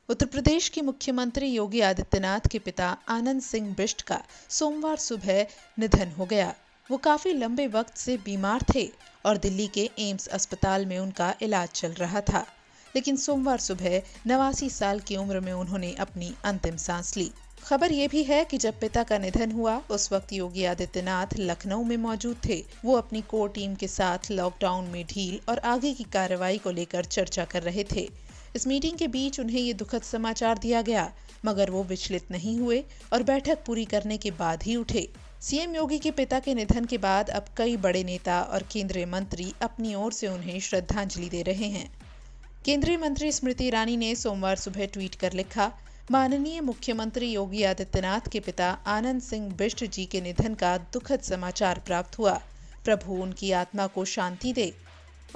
उत्तर प्रदेश के मुख्यमंत्री योगी आदित्यनाथ के पिता आनंद सिंह बिष्ट का सोमवार सुबह निधन हो गया। वो काफी लंबे वक्त से बीमार थे और दिल्ली के एम्स अस्पताल में उनका इलाज चल रहा था, लेकिन सोमवार सुबह 89 साल की उम्र में उन्होंने अपनी अंतिम सांस ली। खबर ये भी है कि जब पिता का निधन हुआ उस वक्त योगी आदित्यनाथ लखनऊ में मौजूद थे। वो अपनी कोर टीम के साथ लॉकडाउन में ढील और आगे की कार्रवाई को लेकर चर्चा कर रहे थे। इस मीटिंग के बीच उन्हें ये दुखद समाचार दिया गया, मगर वो विचलित नहीं हुए और बैठक पूरी करने के बाद ही उठे। सीएम योगी के पिता के निधन के बाद अब कई बड़े नेता और केंद्रीय मंत्री अपनी ओर से उन्हें श्रद्धांजलि दे रहे हैं। केंद्रीय मंत्री स्मृति ईरानी ने सोमवार सुबह ट्वीट कर लिखा, माननीय मुख्यमंत्री योगी आदित्यनाथ के पिता आनंद सिंह बिष्ट जी के निधन का दुखद समाचार प्राप्त हुआ। प्रभु उनकी आत्मा को शांति दे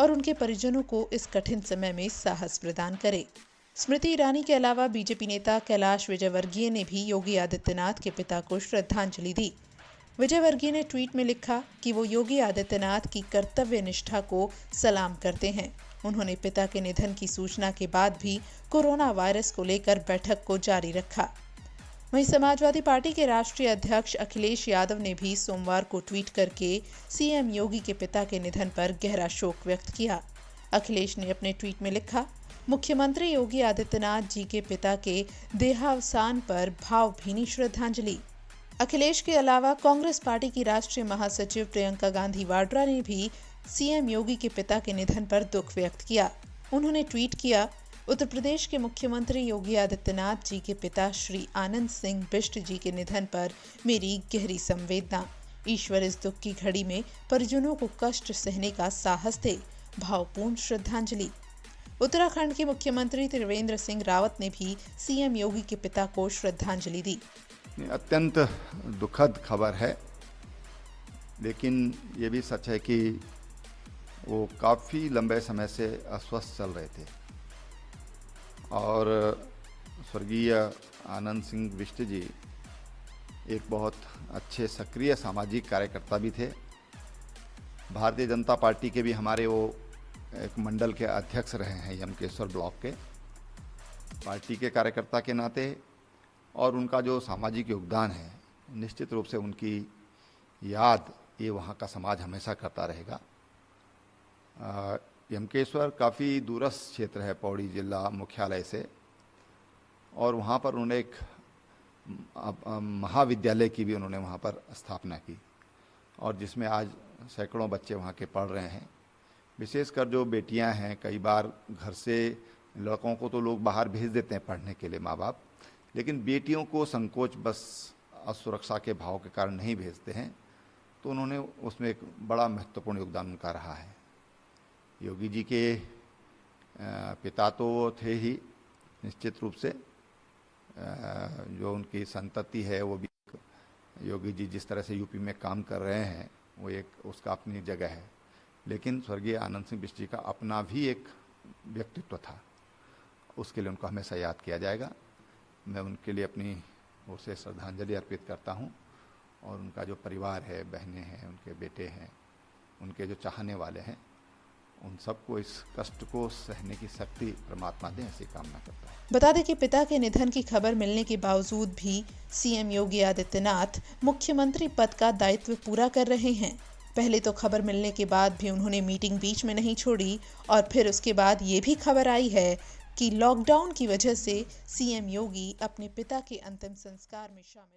और उनके परिजनों को इस कठिन समय में साहस प्रदान करे। स्मृति ईरानी के अलावा बीजेपी नेता कैलाश विजयवर्गीय ने भी योगी आदित्यनाथ के पिता को श्रद्धांजलि दी। विजयवर्गीय ने ट्वीट में लिखा कि वो योगी आदित्यनाथ की कर्तव्य निष्ठा को सलाम करते हैं। उन्होंने पिता के निधन की सूचना के बाद भी कोरोना वायरस को लेकर बैठक को जारी रखा। वहीं समाजवादी पार्टी के राष्ट्रीय अध्यक्ष अखिलेश यादव ने भी सोमवार को ट्वीट करके सीएम योगी के पिता के निधन पर गहरा शोक व्यक्त किया। अखिलेश ने अपने ट्वीट में लिखा, मुख्यमंत्री योगी आदित्यनाथ जी के पिता के देहावसान पर भावभीनी श्रद्धांजलि। अखिलेश के अलावा कांग्रेस पार्टी की राष्ट्रीय महासचिव प्रियंका गांधी वाड्रा ने भी सीएम योगी के पिता के निधन पर दुख व्यक्त किया। उन्होंने ट्वीट किया, उत्तर प्रदेश के मुख्यमंत्री योगी आदित्यनाथ जी के पिता श्री आनंद सिंह बिष्ट जी के निधन पर मेरी गहरी संवेदना। ईश्वर इस दुख की घड़ी में परिजनों को कष्ट सहने का साहस दे। भावपूर्ण श्रद्धांजलि। उत्तराखंड के मुख्यमंत्री त्रिवेंद्र सिंह रावत ने भी सीएम योगी के पिता को श्रद्धांजलि दी। अत्यंत दुखद खबर है, लेकिन ये भी सच है कि वो काफ़ी लंबे समय से अस्वस्थ चल रहे थे और स्वर्गीय आनंद सिंह बिष्ट जी एक बहुत अच्छे सक्रिय सामाजिक कार्यकर्ता भी थे। भारतीय जनता पार्टी के भी हमारे वो एक मंडल के अध्यक्ष रहे हैं यमकेश्वर ब्लॉक के। पार्टी के कार्यकर्ता के नाते और उनका जो सामाजिक योगदान है, निश्चित रूप से उनकी याद ये वहाँ का समाज हमेशा करता रहेगा। यमकेश्वर काफ़ी दूरस्थ क्षेत्र है पौड़ी जिला मुख्यालय से, और वहाँ पर उन्होंने एक महाविद्यालय की भी उन्होंने वहाँ पर स्थापना की, और जिसमें आज सैकड़ों बच्चे वहाँ के पढ़ रहे हैं। विशेषकर जो बेटियाँ हैं, कई बार घर से लड़कों को तो लोग बाहर भेज देते हैं पढ़ने के लिए माँ बाप, लेकिन बेटियों को संकोच बस असुरक्षा के भाव के कारण नहीं भेजते हैं, तो उन्होंने उसमें एक बड़ा महत्वपूर्ण योगदान उनका रहा है। योगी जी के पिता तो थे ही निश्चित रूप से, जो उनकी संतति है वो भी, योगी जी जिस तरह से यूपी में काम कर रहे हैं वो एक उसका अपनी जगह है, लेकिन स्वर्गीय आनंद सिंह बिष्ट जी का अपना भी एक व्यक्तित्व था, उसके लिए उनको हमेशा याद किया जाएगा। मैं उनके लिए अपनी ओर से श्रद्धांजलि अर्पित करता हूं, और उनका जो परिवार है, बहनें हैं, उनके बेटे हैं, उनके जो चाहने वाले हैं, उन सबको इस कष्ट को सहने की शक्ति परमात्मा दे, ऐसी कामना करता हूं। बता दें कि पिता के निधन की खबर मिलने के बावजूद भी सीएम योगी आदित्यनाथ मुख्यमंत्री पद का दायित्व पूरा कर रहे हैं। पहले तो खबर मिलने के बाद भी उन्होंने मीटिंग बीच में नहीं छोड़ी, और फिर उसके बाद ये भी खबर आई है कि लॉकडाउन की वजह से सीएम योगी अपने पिता के अंतिम संस्कार में शामिल